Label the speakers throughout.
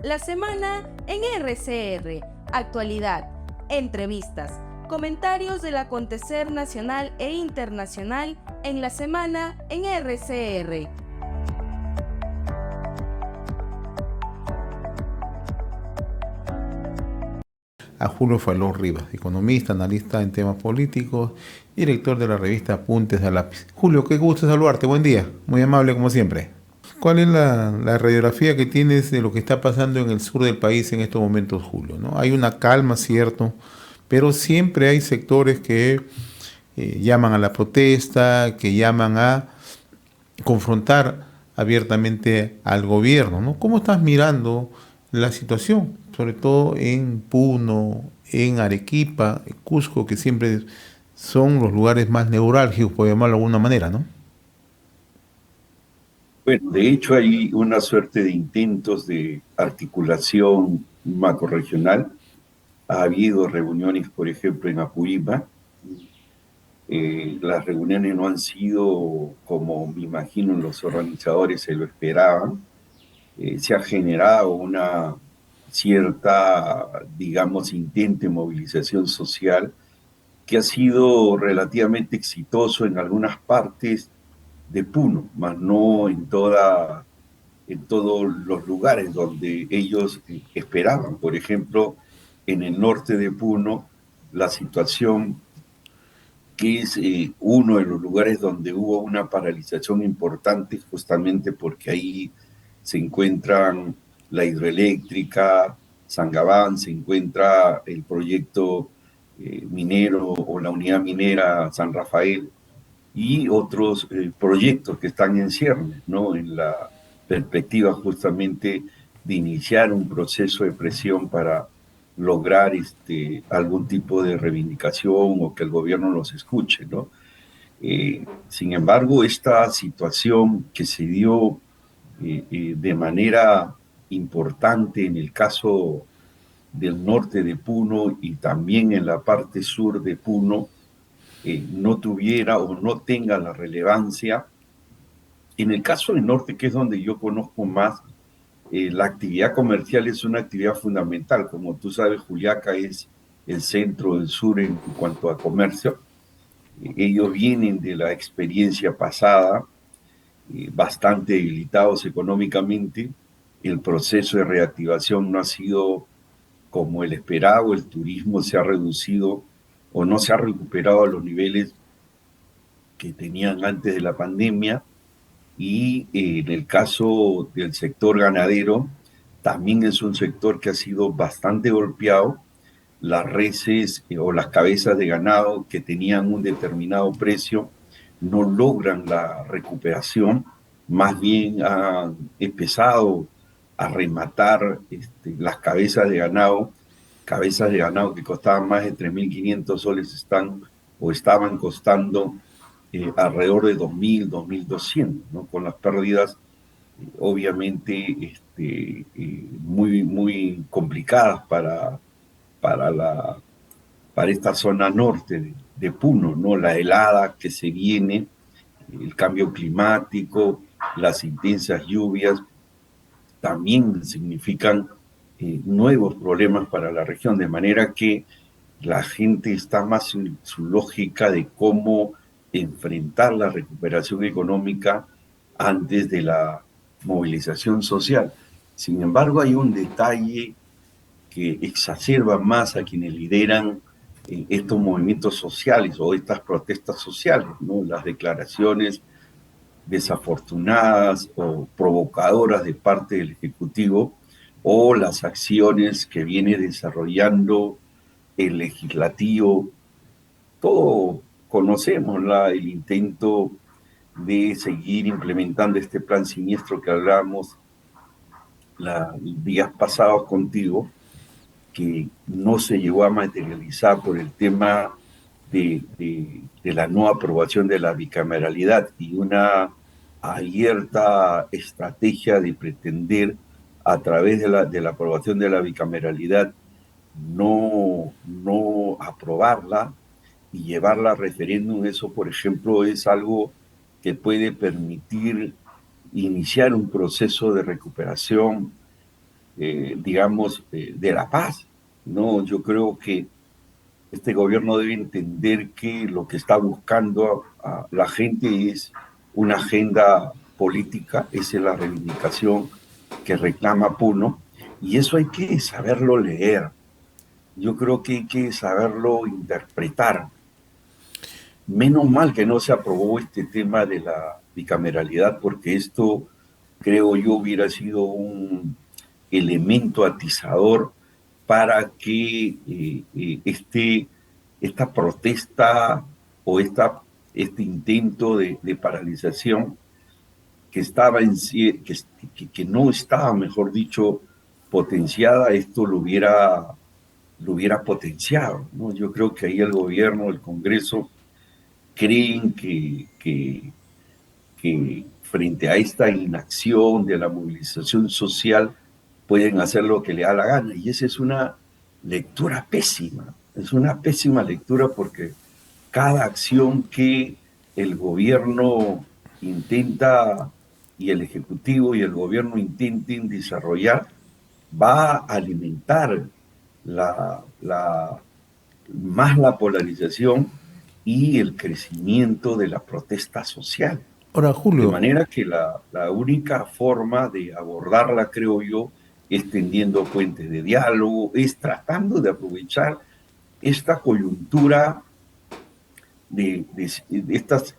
Speaker 1: La semana en RCR, actualidad, entrevistas, comentarios del acontecer nacional e internacional en la semana en RCR.
Speaker 2: A Julio Falón Rivas, economista, analista en temas políticos, director de la revista Apuntes a Lápiz. Julio, qué gusto saludarte, buen día, muy amable como siempre. ¿Cuál es la radiografía que tienes de lo que está pasando en el sur del país en estos momentos, Julio? ¿No? Hay una calma, cierto, pero siempre hay sectores que llaman a la protesta, que llaman a confrontar abiertamente al gobierno, ¿no? ¿Cómo estás mirando la situación, sobre todo en Puno, en Arequipa, en Cusco, que siempre son los lugares más neurálgicos, por llamarlo de alguna manera, ¿no?
Speaker 3: Bueno, de hecho hay una suerte de intentos de articulación macrorregional. Ha habido reuniones, por ejemplo, en Apurímac. Las reuniones no han sido como me imagino los organizadores se lo esperaban. Se ha generado una cierta, digamos, intento de movilización social que ha sido relativamente exitoso en algunas partes de Puno, más no en todos los lugares donde ellos esperaban. Por ejemplo, en el norte de Puno, la situación que es uno de los lugares donde hubo una paralización importante, justamente porque ahí se encuentran la hidroeléctrica, Sangabán, se encuentra el proyecto minero o la unidad minera San Rafael y otros proyectos que están en ciernes, ¿no? En la perspectiva justamente de iniciar un proceso de presión para lograr algún tipo de reivindicación o que el gobierno los escuche, ¿no? Sin embargo, esta situación que se dio de manera importante en el caso del norte de Puno y también en la parte sur de Puno, no tuviera o no tenga la relevancia. En el caso del norte, que es donde yo conozco más, la actividad comercial es una actividad fundamental. Como tú sabes, Juliaca es el centro del sur en cuanto a comercio. Ellos vienen de la experiencia pasada, bastante debilitados económicamente. El proceso de reactivación no ha sido como el esperado, el turismo se ha reducido o no se ha recuperado a los niveles que tenían antes de la pandemia. Y en el caso del sector ganadero, también es un sector que ha sido bastante golpeado. Las reses o las cabezas de ganado que tenían un determinado precio no logran la recuperación, más bien han empezado a rematar las cabezas de ganado que costaban más de 3.500 soles están o estaban costando alrededor de 2.000, 2.200, ¿no? Con las pérdidas obviamente muy, muy complicadas para, la, para esta zona norte de Puno, ¿no? La helada que se viene, el cambio climático, las intensas lluvias, también significan nuevos problemas para la región, de manera que la gente está más en su lógica de cómo enfrentar la recuperación económica antes de la movilización social. Sin embargo, hay un detalle que exacerba más a quienes lideran estos movimientos sociales o estas protestas sociales, ¿no? Las declaraciones desafortunadas o provocadoras de parte del Ejecutivo o las acciones que viene desarrollando el legislativo. Todos conocemos el intento de seguir implementando este plan siniestro que hablábamos los días pasados contigo, que no se llegó a materializar por el tema de la no aprobación de la bicameralidad y una abierta estrategia de pretender a través de la aprobación de la bicameralidad no aprobarla y llevarla a referéndum. Eso, por ejemplo, es algo que puede permitir iniciar un proceso de recuperación digamos, de la paz. No, yo creo que este gobierno debe entender que lo que está buscando a la gente es una agenda política, esa es la reivindicación que reclama Puno, y eso hay que saberlo leer. Yo creo que hay que saberlo interpretar. Menos mal que no se aprobó este tema de la bicameralidad, porque esto, creo yo, hubiera sido un elemento atizador para que esta protesta o este intento de paralización que estaba que no estaba, mejor dicho, potenciada, esto lo hubiera potenciado, ¿no? Yo creo que ahí el gobierno, el Congreso, creen que frente a esta inacción de la movilización social pueden hacer lo que le da la gana. Y esa es una lectura pésima, es una pésima lectura porque cada acción que el gobierno intenta y el Ejecutivo y el gobierno intenten desarrollar va a alimentar más la polarización y el crecimiento de la protesta social.
Speaker 2: Ahora,
Speaker 3: De
Speaker 2: Julio,
Speaker 3: manera que la única forma de abordarla, creo yo, es tendiendo puentes de diálogo, es tratando de aprovechar esta coyuntura de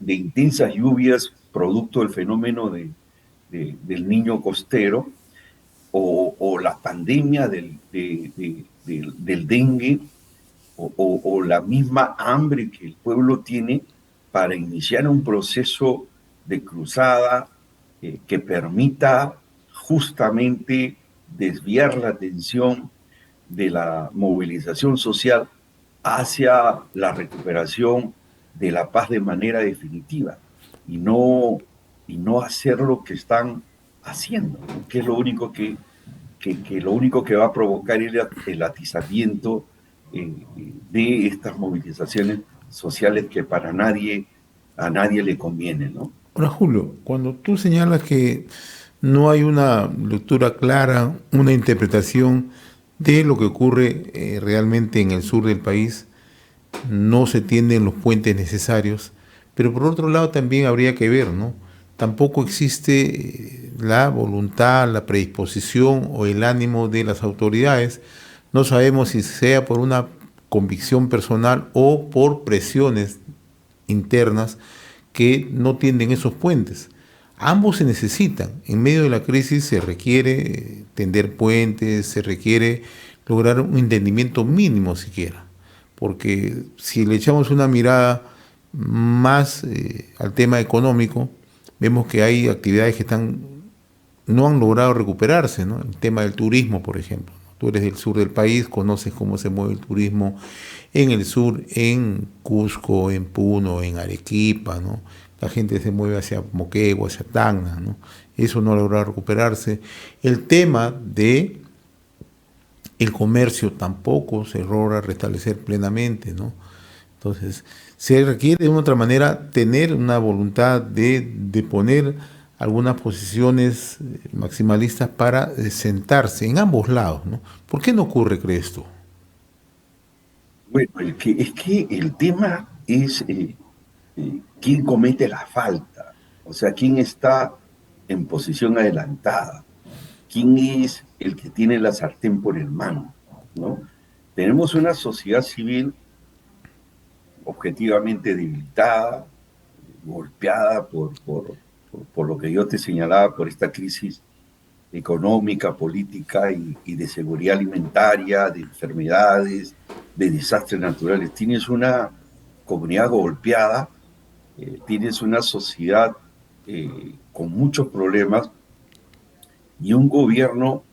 Speaker 3: intensas lluvias producto del fenómeno del niño costero o la pandemia del dengue o la misma hambre que el pueblo tiene para iniciar un proceso de cruzada que permita justamente desviar la atención de la movilización social hacia la recuperación de la paz de manera definitiva y no, y no hacer lo que están haciendo, ¿no? Que es lo único que lo único que va a provocar el atizamiento de estas movilizaciones sociales que a nadie le conviene, ¿no?
Speaker 2: ahora, Julio, cuando tú señalas que no hay una lectura clara, una interpretación de lo que ocurre realmente en el sur del país, no se tienden los puentes necesarios, pero por otro lado también habría que ver, ¿no? Tampoco existe la voluntad, la predisposición o el ánimo de las autoridades. No sabemos si sea por una convicción personal o por presiones internas que no tienden esos puentes. Ambos se necesitan. En medio de la crisis se requiere tender puentes, se requiere lograr un entendimiento mínimo siquiera. Porque si le echamos una mirada más al tema económico, vemos que hay actividades que no han logrado recuperarse, ¿no? El tema del turismo, por ejemplo. Tú eres del sur del país, conoces cómo se mueve el turismo en el sur, en Cusco, en Puno, en Arequipa, ¿no? La gente se mueve hacia Moquegua, hacia Tacna, ¿no? Eso no ha logrado recuperarse. El tema de el comercio tampoco se logra restablecer plenamente, ¿no? Entonces, se requiere de una otra manera tener una voluntad de poner algunas posiciones maximalistas para sentarse en ambos lados, ¿no? ¿Por qué no ocurre, crees tú?
Speaker 3: Bueno, es que el tema es quién comete la falta, o sea, quién está en posición adelantada, quién es el que tiene la sartén por el mango, ¿no? Tenemos una sociedad civil objetivamente debilitada, golpeada por lo que yo te señalaba, por esta crisis económica, política y de seguridad alimentaria, de enfermedades, de desastres naturales. Tienes una comunidad golpeada, tienes una sociedad con muchos problemas y un gobierno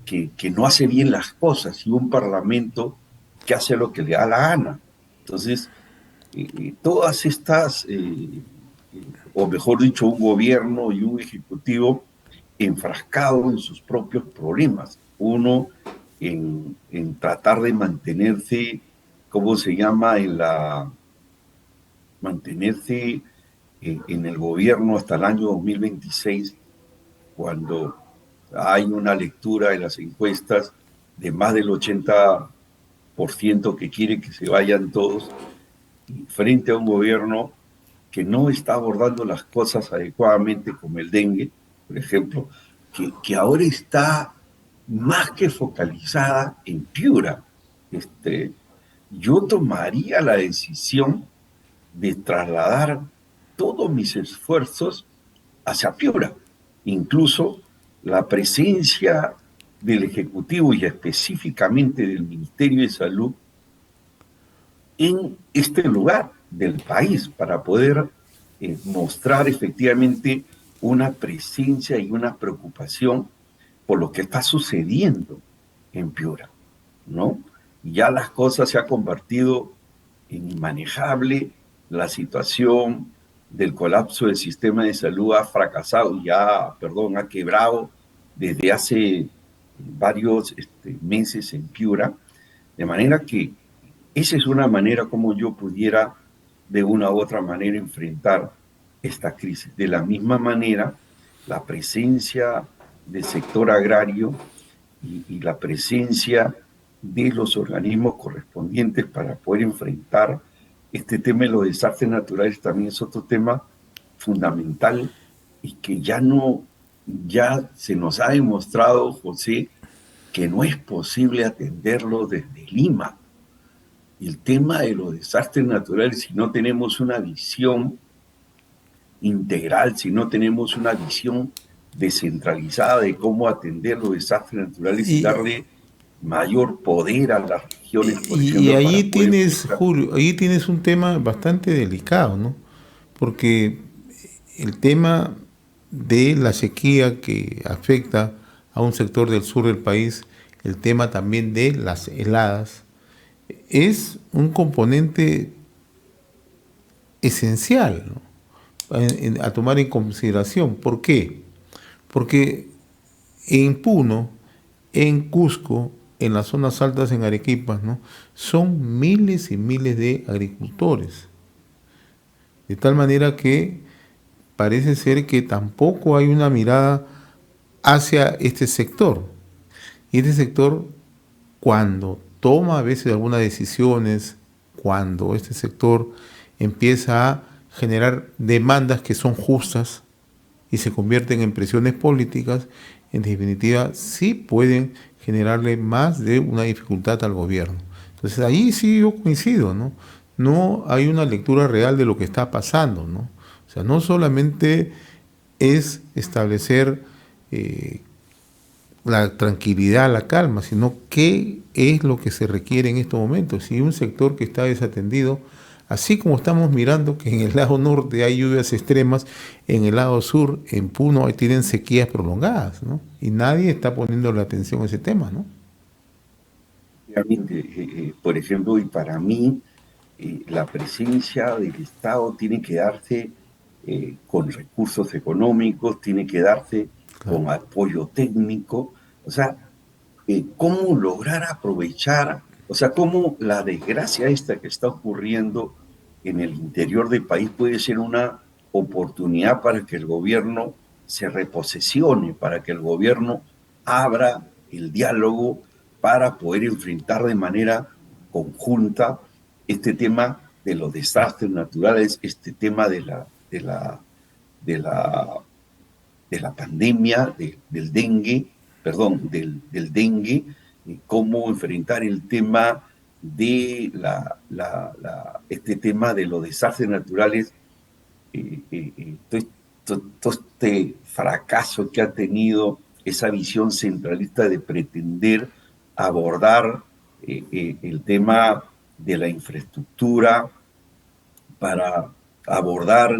Speaker 3: que no hace bien las cosas y un parlamento que hace lo que le da la gana. Entonces, todas estas, o mejor dicho, un gobierno y un ejecutivo enfrascado en sus propios problemas. Uno en tratar de mantenerse, ¿cómo se llama? Mantenerse en el gobierno hasta el año 2026, cuando Hay una lectura de las encuestas de más del 80% que quiere que se vayan todos, frente a un gobierno que no está abordando las cosas adecuadamente, como el dengue, por ejemplo, que ahora está más que focalizada en Piura. Yo tomaría la decisión de trasladar todos mis esfuerzos hacia Piura. Incluso la presencia del Ejecutivo y específicamente del Ministerio de Salud en este lugar del país para poder mostrar efectivamente una presencia y una preocupación por lo que está sucediendo en Piura, ¿no? Ya las cosas se han convertido en inmanejable, la situación del colapso del sistema de salud ha fracasado, ha quebrado desde hace varios meses en Piura, de manera que esa es una manera como yo pudiera de una u otra manera enfrentar esta crisis. De la misma manera, la presencia del sector agrario y la presencia de los organismos correspondientes para poder enfrentar este tema de los desastres naturales también es otro tema fundamental y que ya se nos ha demostrado, José, que no es posible atenderlo desde Lima. El tema de los desastres naturales, si no tenemos una visión integral, si no tenemos una visión descentralizada de cómo atender los desastres naturales y darle mayor poder a las regiones, por ejemplo,
Speaker 2: allí
Speaker 3: para poder
Speaker 2: tienes,
Speaker 3: enfrentar.
Speaker 2: Julio, allí tienes un tema bastante delicado, ¿no? Porque el tema de la sequía que afecta a un sector del sur del país, el tema también de las heladas, es un componente esencial, ¿no? A tomar en consideración. ¿Por qué? Porque en Puno, en Cusco, en las zonas altas en Arequipa, ¿no?, son miles y miles de agricultores. De tal manera que parece ser que tampoco hay una mirada hacia este sector. Y este sector, cuando toma a veces algunas decisiones, cuando este sector empieza a generar demandas que son justas y se convierten en presiones políticas, en definitiva sí pueden generarle más de una dificultad al gobierno. Entonces ahí sí yo coincido, ¿no? No hay una lectura real de lo que está pasando, ¿no? O sea, no solamente es establecer la tranquilidad, la calma, sino qué es lo que se requiere en estos momentos. Si un sector que está desatendido, así como estamos mirando que en el lado norte hay lluvias extremas, en el lado sur, en Puno, tienen sequías prolongadas, ¿no? Y nadie está poniendo la atención a ese tema, ¿no?
Speaker 3: Realmente, por ejemplo, y para mí, la presencia del Estado tiene que darse con recursos económicos, tiene que darse
Speaker 2: Claro.
Speaker 3: con apoyo técnico, o sea, cómo lograr aprovechar, o sea, cómo la desgracia esta que está ocurriendo en el interior del país puede ser una oportunidad para que el gobierno se reposesione, para que el gobierno abra el diálogo para poder enfrentar de manera conjunta este tema de los desastres naturales, este tema de la de la pandemia, del dengue, perdón, del dengue, cómo enfrentar el tema de este tema de los desastres naturales, todo este fracaso que ha tenido esa visión centralista de pretender abordar el tema de la infraestructura para abordar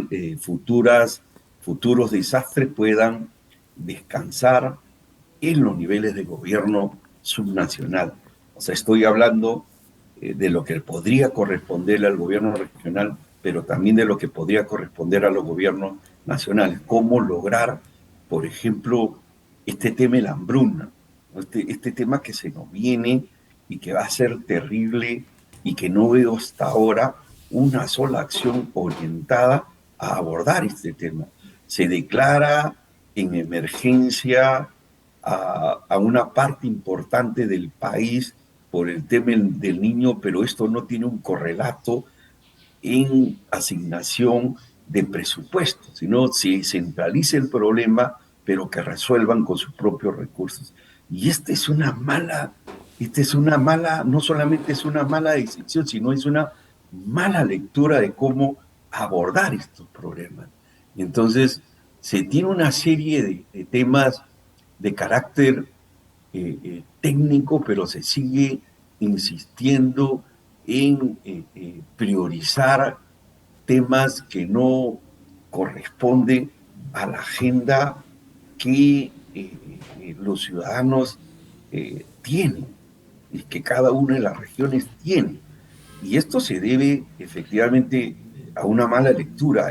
Speaker 3: futuros desastres puedan descansar en los niveles de gobierno subnacional. O sea, estoy hablando de lo que podría corresponderle al gobierno regional, pero también de lo que podría corresponder a los gobiernos nacionales. Cómo lograr, por ejemplo, este tema de la hambruna, ¿no? Este tema que se nos viene y que va a ser terrible y que no veo hasta ahora una sola acción orientada a abordar este tema. Se declara en emergencia a una parte importante del país por el tema del niño, pero esto no tiene un correlato en asignación de presupuesto, sino se centraliza el problema, pero que resuelvan con sus propios recursos. Y no solamente es una mala decisión, sino es una mala lectura de cómo abordar estos problemas. Y entonces se tiene una serie de temas de carácter técnico, pero se sigue insistiendo en priorizar temas que no corresponden a la agenda que los ciudadanos tienen y que cada una de las regiones tiene. Y esto se debe efectivamente a una mala lectura,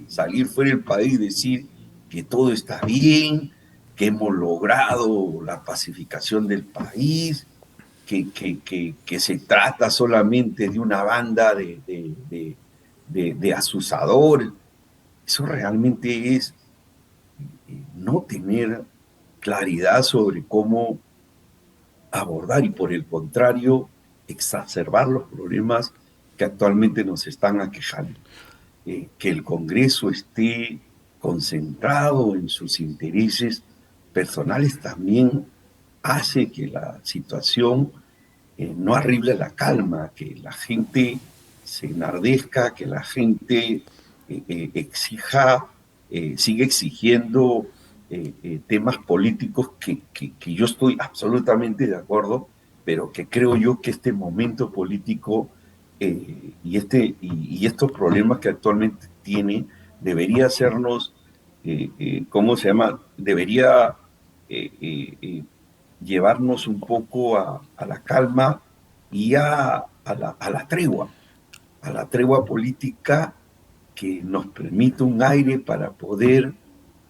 Speaker 3: salir fuera del país y decir que todo está bien, que hemos logrado la pacificación del país, que se trata solamente de una banda de asusadores. Eso realmente es no tener claridad sobre cómo abordar y por el contrario exacerbar los problemas que actualmente nos están aquejando. Que el Congreso esté concentrado en sus intereses personales también hace que la situación no arrible la calma, que la gente se enardezca, que la gente siga exigiendo temas políticos que yo estoy absolutamente de acuerdo, pero que creo yo que este momento político y estos problemas que actualmente tiene debería hacernos, ¿cómo se llama? Debería llevarnos un poco a la calma y a la tregua política que nos permite un aire para poder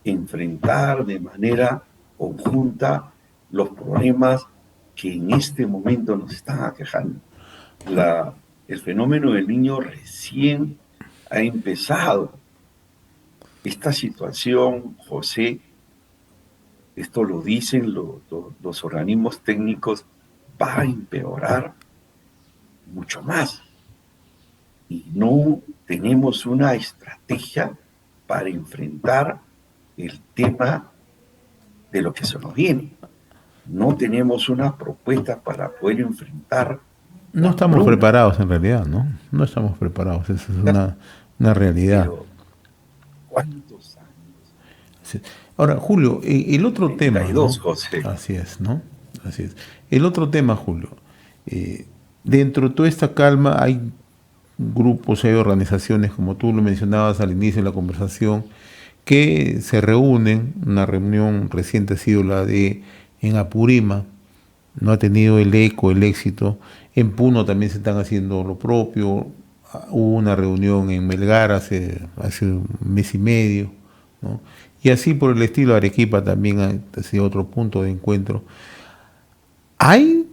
Speaker 3: enfrentar de manera conjunta los problemas que en este momento nos están aquejando. El fenómeno del niño recién ha empezado. Esta situación, José, esto lo dicen los organismos técnicos, va a empeorar mucho más. Y no tenemos una estrategia para enfrentar el tema de lo que se nos viene. No tenemos una propuesta para poder enfrentar.
Speaker 2: No estamos preparados en realidad, ¿no? No estamos preparados, esa es una realidad.
Speaker 3: Pero, ¿cuántos años?
Speaker 2: Sí. Ahora, Julio, el otro
Speaker 3: 32,
Speaker 2: tema, ¿no?
Speaker 3: José.
Speaker 2: Así es, ¿no? Así es. El otro tema, Julio, dentro de toda esta calma hay grupos, hay organizaciones, como tú lo mencionabas al inicio de la conversación, que se reúnen. Una reunión reciente ha sido la de en Apurima, no ha tenido el eco, el éxito. En Puno también se están haciendo lo propio. Hubo una reunión en Melgar hace un mes y medio, ¿no? Y así por el estilo. Arequipa también ha sido otro punto de encuentro. Hay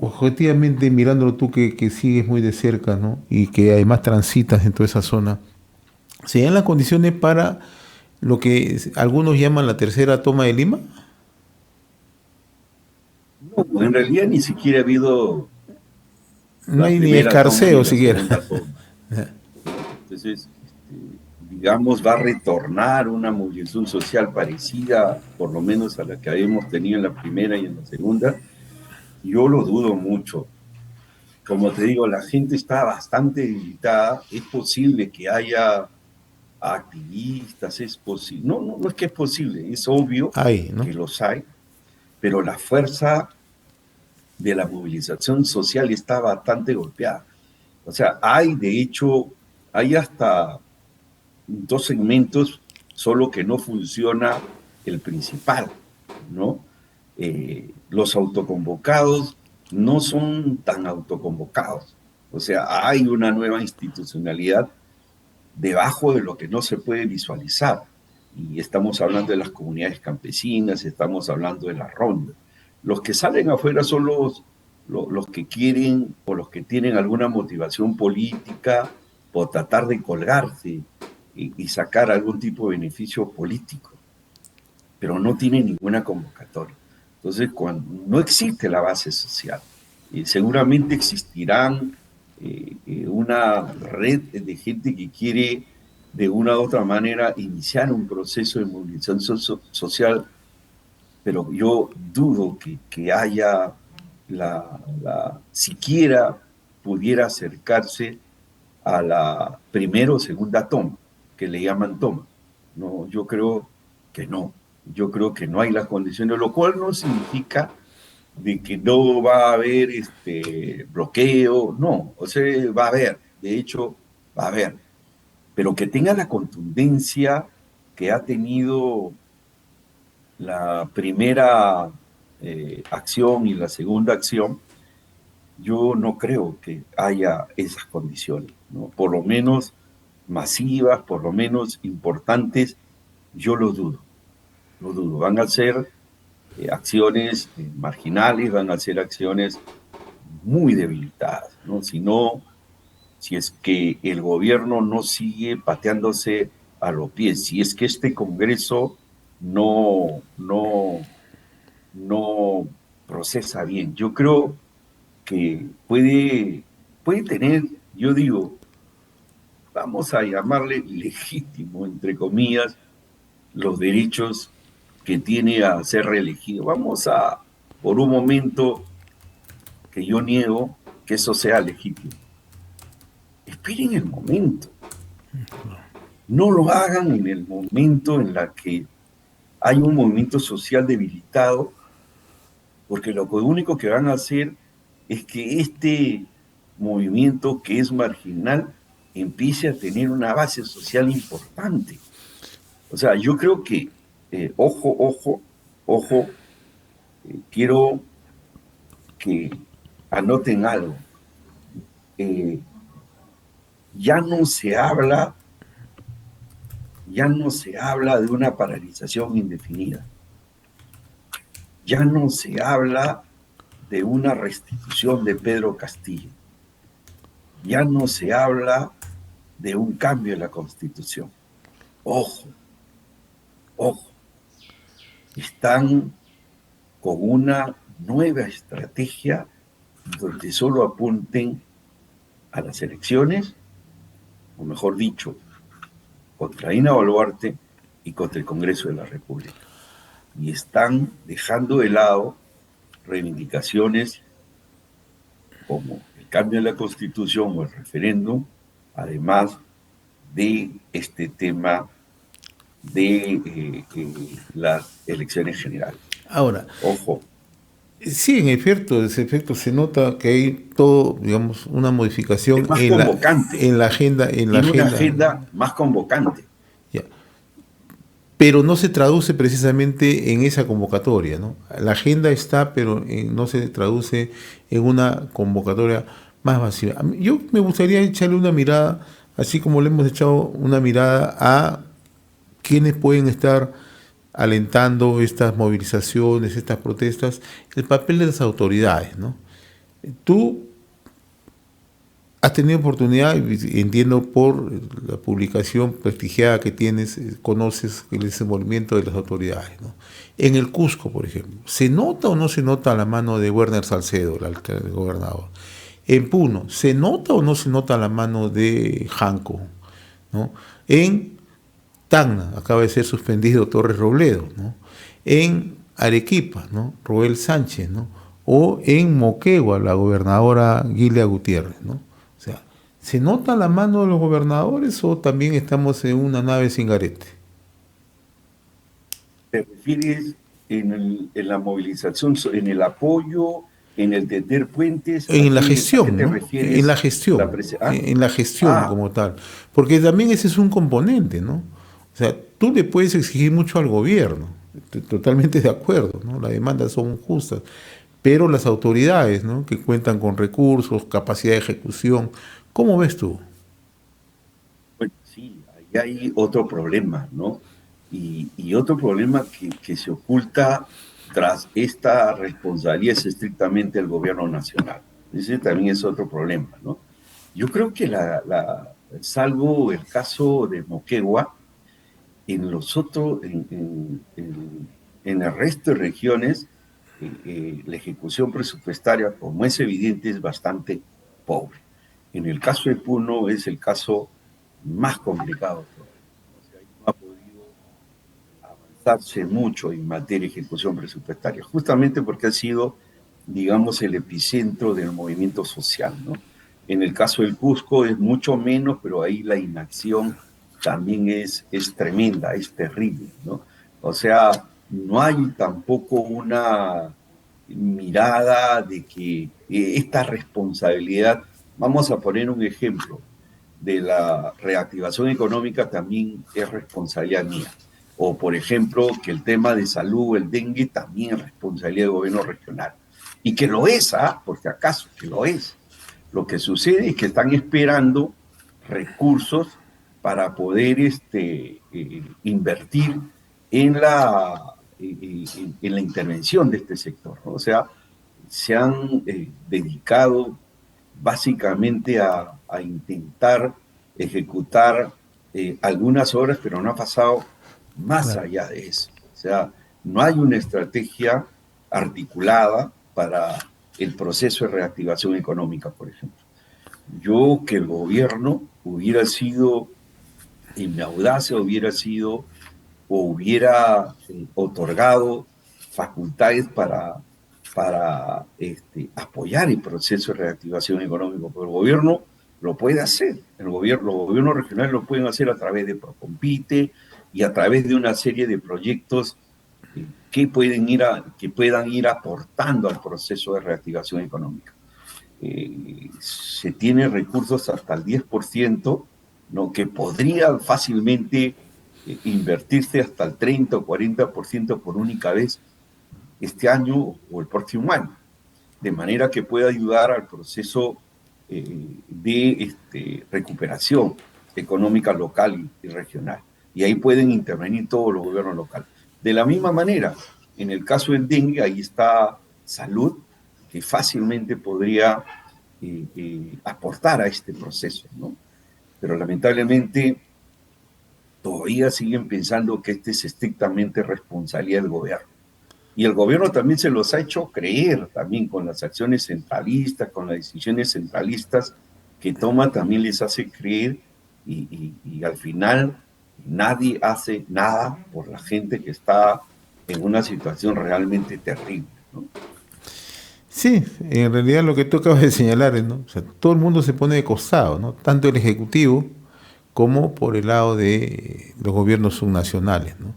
Speaker 2: objetivamente, mirándolo tú que sigues muy de cerca, ¿no? Y que además transitas en toda esa zona, ¿se dan las condiciones para lo que algunos llaman la tercera toma de Lima?
Speaker 3: No, en realidad ni siquiera ha habido
Speaker 2: No
Speaker 3: la
Speaker 2: hay ni
Speaker 3: primera
Speaker 2: escarceo
Speaker 3: toma ni la
Speaker 2: siquiera.
Speaker 3: segunda toma. Entonces, digamos, va a retornar una movilización social parecida, por lo menos a la que habíamos tenido en la primera y en la segunda. Yo lo dudo mucho. Como te digo, la gente está bastante debilitada. Es posible que haya activistas, es posible. No es que es posible, es obvio
Speaker 2: Ahí, ¿no?
Speaker 3: que los hay, pero la fuerza de la movilización social está bastante golpeada. O sea, de hecho, hay hasta 2 segmentos, solo que no funciona el principal, ¿no? Los autoconvocados no son tan autoconvocados. O sea, hay una nueva institucionalidad debajo de lo que no se puede visualizar. Y estamos hablando de las comunidades campesinas, estamos hablando de las rondas. Los que salen afuera son los que quieren o los que tienen alguna motivación política o tratar de colgarse y sacar algún tipo de beneficio político. pero no tiene ninguna convocatoria. Entonces, cuando no existe la base social, seguramente existirán una red de gente que quiere de una u otra manera iniciar un proceso de movilización social, pero yo dudo que haya siquiera pudiera acercarse a la primera o segunda toma, que le llaman toma. No, yo creo que no. Yo creo que no hay las condiciones, lo cual no significa de que no va a haber bloqueo, no, o sea, va a haber, de hecho, va a haber, pero que tenga la contundencia que ha tenido la primera acción y la segunda acción, yo no creo que haya esas condiciones, ¿no? Por lo menos masivas, por lo menos importantes, yo lo dudo, lo dudo. Van a ser acciones marginales, van a ser acciones muy debilitadas, ¿no? Si es que el gobierno no sigue pateándose a los pies, si es que este Congreso no procesa bien. Yo creo que puede tener, yo digo, vamos a llamarle legítimo, entre comillas, los derechos que tiene a ser reelegido. Vamos a, por un momento, que yo niego que eso sea legítimo. Esperen el momento. No lo hagan en el momento en la que hay un movimiento social debilitado, porque lo único que van a hacer es que este movimiento que es marginal empiece a tener una base social importante. O sea, yo creo que, ojo, quiero que anoten algo. Ya no se habla de una paralización indefinida. Ya no se habla de una restitución de Pedro Castillo. Ya no se habla de un cambio en la Constitución. Ojo, están con una nueva estrategia donde solo apunten a las elecciones, o mejor dicho, contra Dina Boluarte y contra el Congreso de la República. Y están dejando de lado reivindicaciones como el cambio de la Constitución o el referéndum, además de este tema de las elecciones generales.
Speaker 2: Ahora,
Speaker 3: ojo.
Speaker 2: Sí, en efecto se nota que hay todo, digamos, una modificación
Speaker 3: en
Speaker 2: la agenda.
Speaker 3: Una agenda más convocante.
Speaker 2: Ya. Pero no se traduce precisamente en esa convocatoria, ¿no? La agenda está, pero no se traduce en una convocatoria más masiva. Yo me gustaría echarle una mirada, así como le hemos echado una mirada a quienes pueden estar alentando estas movilizaciones, estas protestas, el papel de las autoridades, ¿no? Tú has tenido oportunidad, entiendo por la publicación prestigiada que tienes, conoces el desenvolvimiento de las autoridades, ¿no? En el Cusco, por ejemplo, ¿se nota o no se nota la mano de Werner Salcedo, el gobernador? En Puno, ¿se nota o no se nota la mano de Janco, ¿no? En Tacna, acaba de ser suspendido Torres Robledo, ¿no? En Arequipa, ¿no? Roel Sánchez, ¿no? O en Moquegua, la gobernadora Gilia Gutiérrez, ¿no? O sea, ¿se nota la mano de los gobernadores o también estamos en una nave sin garete?
Speaker 3: ¿Te refieres en la movilización, en el apoyo, en el tender puentes?
Speaker 2: En la gestión, ¿no? En la gestión, en la gestión como tal. Porque también ese es un componente, ¿no? O sea, tú le puedes exigir mucho al gobierno, totalmente de acuerdo, ¿no? Las demandas son justas, pero las autoridades, ¿no? Que cuentan con recursos, capacidad de ejecución, ¿cómo ves tú?
Speaker 3: Bueno, sí, ahí hay otro problema, ¿no? Y otro problema que se oculta tras esta responsabilidad es estrictamente el gobierno nacional. Ese también es otro problema, ¿no? Yo creo que salvo el caso de Moquegua, en los otros, en el resto de regiones, la ejecución presupuestaria, como es evidente, es bastante pobre. En el caso de Puno es el caso más complicado. O sea, ahí no ha podido avanzarse mucho en materia de ejecución presupuestaria, justamente porque ha sido, digamos, el epicentro del movimiento social, ¿no? En el caso del Cusco es mucho menos, pero ahí la inacción también es tremenda, es terrible, ¿no? O sea, no hay tampoco una mirada de que esta responsabilidad, vamos a poner un ejemplo, de la reactivación económica también es responsabilidad mía. O, por ejemplo, que el tema de salud, el dengue, también es responsabilidad del gobierno regional. Y que lo es, ¿ah? Porque acaso que lo es. Lo que sucede es que están esperando recursos para poder invertir en la intervención de este sector, ¿no? O sea, se han dedicado básicamente a intentar ejecutar algunas obras, pero no ha pasado más
Speaker 2: Claro.
Speaker 3: allá de eso. O sea, no hay una estrategia articulada para el proceso de reactivación económica, por ejemplo. Yo que el gobierno hubiera sido, en mi audacia hubiera sido o hubiera otorgado facultades para apoyar el proceso de reactivación económica, pero el gobierno lo puede hacer, los gobiernos regionales lo pueden hacer a través de Procompite y a través de una serie de proyectos que puedan ir aportando al proceso de reactivación económica. Se tiene recursos hasta el 10%, ¿no? Que podría fácilmente invertirse hasta el 30 o 40% por única vez este año o el próximo año, de manera que pueda ayudar al proceso de recuperación económica local y regional. Y ahí pueden intervenir todos los gobiernos locales. De la misma manera, en el caso del dengue, ahí está salud, que fácilmente podría aportar a este proceso, ¿no? Pero lamentablemente todavía siguen pensando que este es estrictamente responsabilidad del gobierno. Y el gobierno también se los ha hecho creer, también con las acciones centralistas, con las decisiones centralistas que toma, también les hace creer y al final nadie hace nada por la gente que está en una situación realmente terrible, ¿no?
Speaker 2: Sí, en realidad lo que tú acabas de señalar, ¿no? O sea, todo el mundo se pone de costado, ¿no? Tanto el Ejecutivo como por el lado de los gobiernos subnacionales, ¿no?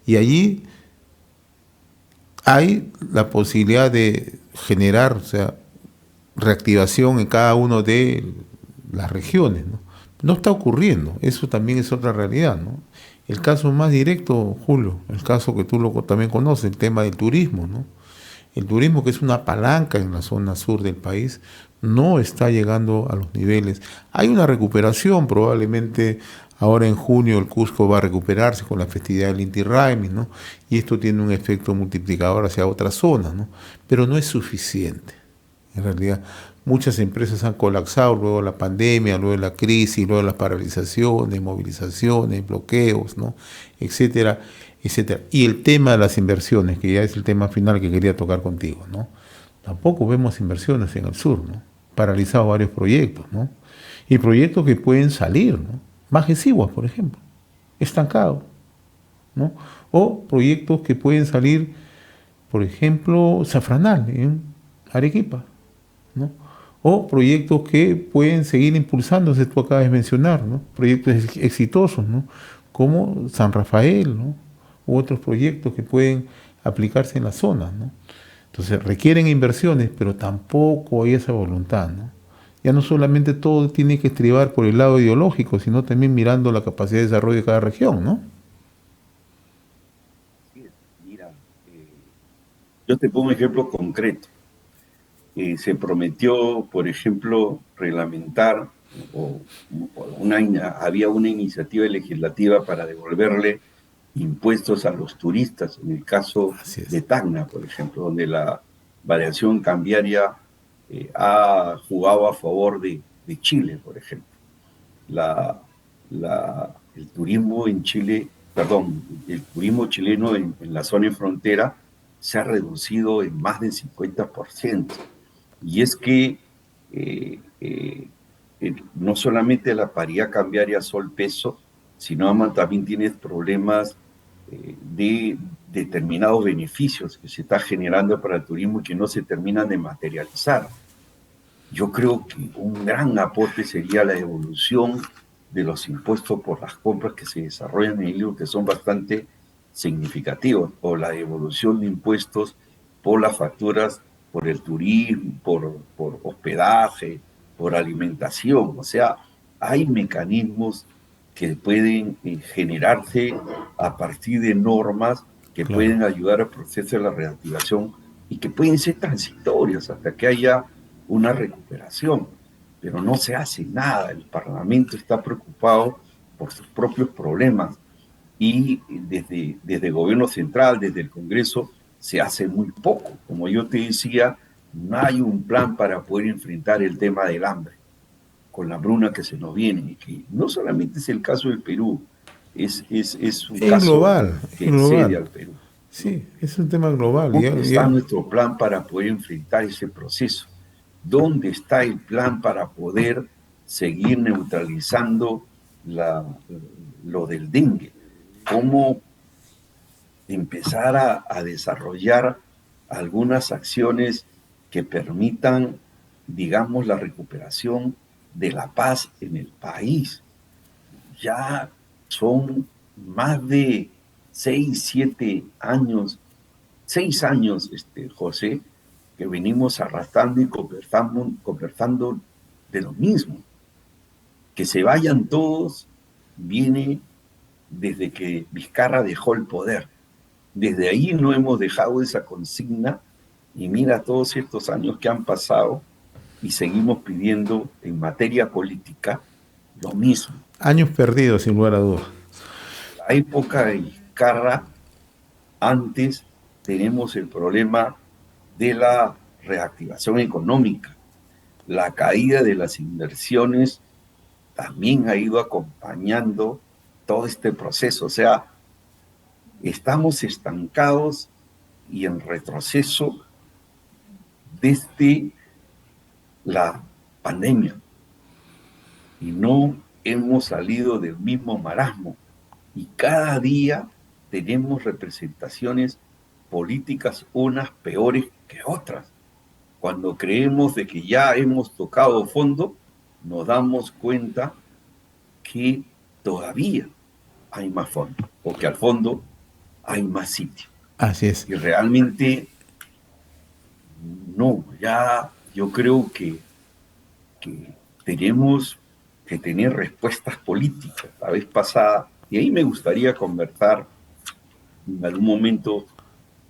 Speaker 2: Y allí hay la posibilidad de generar, o sea, reactivación en cada una de las regiones, ¿no? No está ocurriendo, eso también es otra realidad, ¿no? El caso más directo, Julio, el caso que tú también conoces, el tema del turismo, ¿no? El turismo, que es una palanca en la zona sur del país, no está llegando a los niveles. Hay una recuperación, probablemente ahora en junio el Cusco va a recuperarse con la festividad del Inti Raymi, ¿no? Y esto tiene un efecto multiplicador hacia otras zonas, ¿no? Pero no es suficiente. En realidad, muchas empresas han colapsado luego de la pandemia, luego de la crisis, luego de las paralizaciones, movilizaciones, bloqueos, ¿no? Etcétera, etcétera. Y el tema de las inversiones, que ya es el tema final que quería tocar contigo, ¿no? Tampoco vemos inversiones en el sur, ¿no? Paralizados varios proyectos, ¿no? Y proyectos que pueden salir, ¿no? Majesiguas, por ejemplo, estancado, ¿no? O proyectos que pueden salir, por ejemplo, Safranal, en Arequipa, ¿no? O proyectos que pueden seguir impulsándose, tú acabas de mencionar, ¿no? Proyectos exitosos, ¿no? Como San Rafael, ¿no? U otros proyectos que pueden aplicarse en la zona, ¿no? Entonces requieren inversiones, pero tampoco hay esa voluntad, ¿no? Ya no solamente todo tiene que estribar por el lado ideológico, sino también mirando la capacidad de desarrollo de cada región, ¿no?
Speaker 3: Mira, yo te pongo un ejemplo concreto. Se prometió, por ejemplo, reglamentar, o, había una iniciativa legislativa para devolverle impuestos a los turistas, en el caso
Speaker 2: Así
Speaker 3: de
Speaker 2: es.
Speaker 3: Tacna, por ejemplo, donde la variación cambiaria ha jugado a favor de Chile, por ejemplo. La, el turismo en Chile perdón, el turismo chileno en la zona de frontera se ha reducido en más del 50%. Y es que no solamente la paridad cambiaria sol-peso, sino también tienes problemas de determinados beneficios que se está generando para el turismo y que no se terminan de materializar. Yo creo que un gran aporte sería la evolución de los impuestos por las compras que se desarrollan en el libro, que son bastante significativos, o la evolución de impuestos por las facturas, por el turismo, por hospedaje, por alimentación. O sea, hay mecanismos que pueden generarse a partir de normas que
Speaker 2: Claro.
Speaker 3: pueden ayudar al proceso de la reactivación y que pueden ser transitorias hasta que haya una recuperación, pero no se hace nada. El Parlamento está preocupado por sus propios problemas y desde el gobierno central, desde el Congreso, se hace muy poco. Como yo te decía, no hay un plan para poder enfrentar el tema del hambre, con la hambruna que se nos viene, y que no solamente es el caso del Perú, es un
Speaker 2: Es
Speaker 3: caso
Speaker 2: global,
Speaker 3: que
Speaker 2: es
Speaker 3: excede
Speaker 2: global.
Speaker 3: al Perú, ¿no?
Speaker 2: Sí, es un tema global.
Speaker 3: ¿Dónde está nuestro plan para poder enfrentar ese proceso? ¿Dónde está el plan para poder seguir neutralizando lo del dengue? ¿Cómo empezar a desarrollar algunas acciones que permitan, digamos, la recuperación de la paz en el país? Ya son más de 6, 7 años, 6 años, José, que venimos arrastrando y conversando de lo mismo. Que se vayan todos viene desde que Vizcarra dejó el poder. Desde ahí no hemos dejado esa consigna y mira todos estos años que han pasado y seguimos pidiendo en materia política lo mismo.
Speaker 2: Años perdidos, sin lugar a dudas.
Speaker 3: La época de Vizcarra, antes tenemos el problema de la reactivación económica. La caída de las inversiones también ha ido acompañando todo este proceso. O sea, estamos estancados y en retroceso desde la pandemia y no hemos salido del mismo marasmo. Y cada día tenemos representaciones políticas unas peores que otras. Cuando creemos de que ya hemos tocado fondo, nos damos cuenta que todavía hay más fondo, o que al fondo hay más sitio.
Speaker 2: Así es.
Speaker 3: Y realmente, no, ya yo creo que tenemos que tener respuestas políticas. La vez pasada, y ahí me gustaría conversar en algún momento,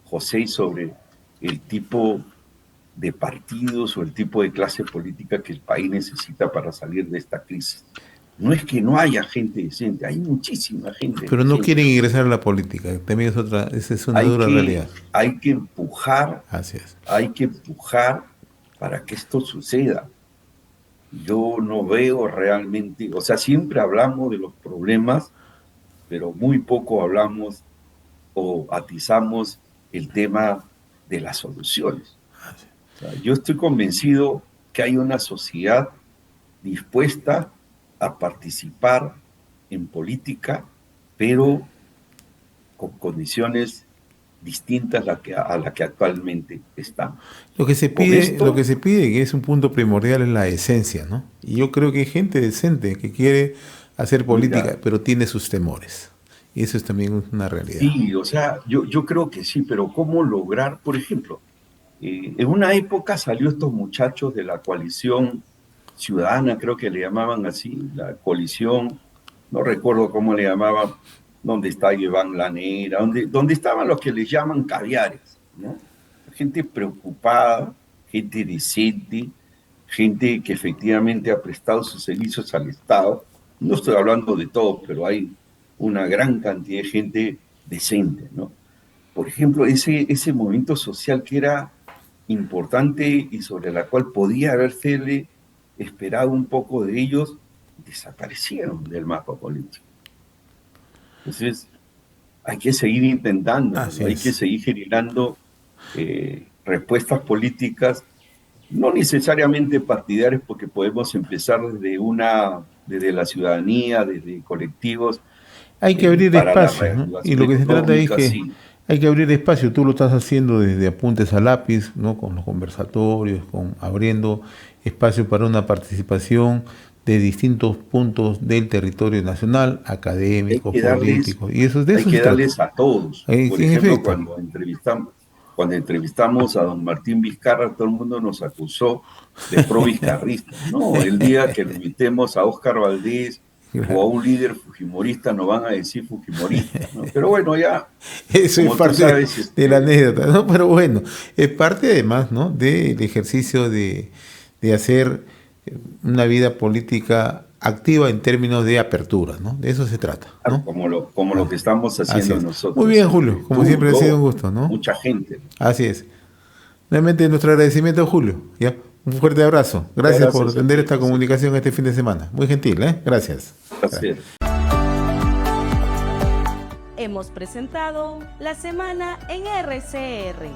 Speaker 3: José, sobre el tipo de partidos o el tipo de clase política que el país necesita para salir de esta crisis. No es que no haya gente decente, hay muchísima gente
Speaker 2: Pero no
Speaker 3: decente.
Speaker 2: quieren ingresar a la política. También es otra, esa es una dura realidad.
Speaker 3: Hay que empujar,
Speaker 2: Así es.
Speaker 3: hay que empujar para que esto suceda. Yo no veo realmente, o sea, siempre hablamos de los problemas, pero muy poco hablamos o atizamos el tema de las soluciones. O sea, yo estoy convencido que hay una sociedad dispuesta a participar en política, pero con condiciones distintas a la que actualmente estamos.
Speaker 2: Lo que se
Speaker 3: Con
Speaker 2: pide,
Speaker 3: esto,
Speaker 2: lo que se pide, que es un punto primordial, es la esencia, ¿no? Y yo creo que hay gente decente que quiere hacer política,
Speaker 3: mira,
Speaker 2: pero tiene sus temores. Y eso es también una realidad.
Speaker 3: sí, o sea, yo creo que sí, pero ¿cómo lograr, por ejemplo, en una época salió estos muchachos de la coalición ciudadana, creo que le llamaban así, la coalición, no recuerdo cómo le llamaban, donde está Iván Lanera, donde estaban los que les llaman caviares, ¿no? Gente preocupada, gente decente, gente que efectivamente ha prestado sus servicios al Estado. No estoy hablando de todos, pero hay una gran cantidad de gente decente, ¿no? Por ejemplo, ese movimiento social que era importante y sobre la cual podía haberse esperado un poco de ellos, desaparecieron del mapa político. Entonces, hay que seguir intentando,
Speaker 2: Así
Speaker 3: hay
Speaker 2: es.
Speaker 3: que seguir generando respuestas políticas, no necesariamente partidarias, porque podemos empezar desde la ciudadanía, desde colectivos,
Speaker 2: Hay que abrir
Speaker 3: para la
Speaker 2: espacio, ¿no? Y
Speaker 3: reactivación
Speaker 2: lo que se trata es
Speaker 3: económica,
Speaker 2: que
Speaker 3: sí.
Speaker 2: hay que abrir espacio. Tú lo estás haciendo desde apuntes a lápiz, ¿no? Con los conversatorios, abriendo espacio para una participación de distintos puntos del territorio nacional,
Speaker 3: Hay
Speaker 2: académicos,
Speaker 3: que darles,
Speaker 2: políticos, y eso de
Speaker 3: hay
Speaker 2: eso se
Speaker 3: que
Speaker 2: trata.
Speaker 3: darles a todos. Por
Speaker 2: En
Speaker 3: ejemplo,
Speaker 2: efecto,
Speaker 3: cuando entrevistamos a don Martín Vizcarra, todo el mundo nos acusó de pro vizcarristas. No, el día que lo invitemos a Óscar Valdés o a un líder fujimorista, nos van a decir fujimoristas, ¿no? Pero bueno, ya,
Speaker 2: eso es
Speaker 3: como tú
Speaker 2: parte
Speaker 3: sabes,
Speaker 2: de la anécdota, ¿no? Pero bueno, es parte además, ¿no? Del ejercicio de hacer una vida política activa en términos de apertura, ¿no? De eso se trata, ¿no?
Speaker 3: como lo que estamos
Speaker 2: Así
Speaker 3: haciendo
Speaker 2: es.
Speaker 3: nosotros.
Speaker 2: Muy bien, Julio, como
Speaker 3: Tú,
Speaker 2: siempre ha sido
Speaker 3: yo,
Speaker 2: un gusto, ¿no?
Speaker 3: mucha gente.
Speaker 2: Así es. Nuevamente nuestro agradecimiento, Julio, ¿ya? Un fuerte abrazo. Gracias por
Speaker 3: Gracias a
Speaker 2: atender
Speaker 3: ti,
Speaker 2: esta
Speaker 3: José.
Speaker 2: comunicación este fin de semana. Muy gentil, ¿eh? Gracias.
Speaker 3: Placer.
Speaker 1: Hemos presentado La Semana en RCR.